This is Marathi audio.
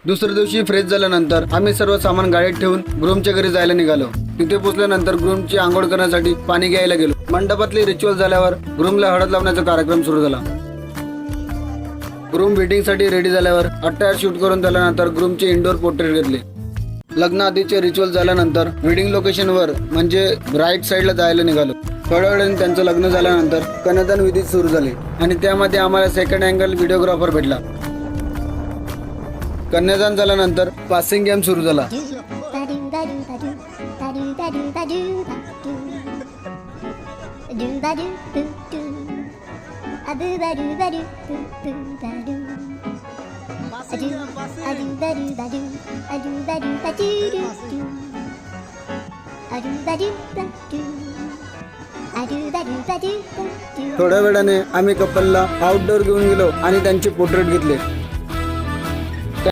दुसऱ्या दिवशी फ्रेश झाल्यानंतर आम्ही सर्व सामान गाडीत ठेवून ग्रूमच्या घरी जायला निघालो. तिथे पोहोचल्यानंतर ग्रूमची आंघोळ करण्यासाठी पाणी घ्यायला गेलो. मंडपातली रिच्युअल झाल्यावर ग्रूमला हळद लावण्याचा कार्यक्रम सुरू झाला. ग्रूम वेडिंग साठी रेडी झाल्यावर अट्टायर शूट करून झाल्यानंतर ग्रूमचे इंडोर पोर्ट्रेट घेतले. लग्न आधीचे रिच्युअल झाल्यानंतर वेडिंग लोकेशनवर म्हणजे राईट साईडला जायला निघालो. थोड्या वेळाने त्यांचं लग्न झाल्यानंतर कन्यादान विधी सुरू झाले आणि त्यामध्ये आम्हाला सेकंड अँगल व्हिडिओग्राफर भेटला. कन्यादान झाल्यानंतर पासिंग गेम सुरू झाला. थोड्या वेळाने आम्ही कपलला आउटडोर घेऊन गेलो आणि त्यांचे पोर्ट्रेट घेतले.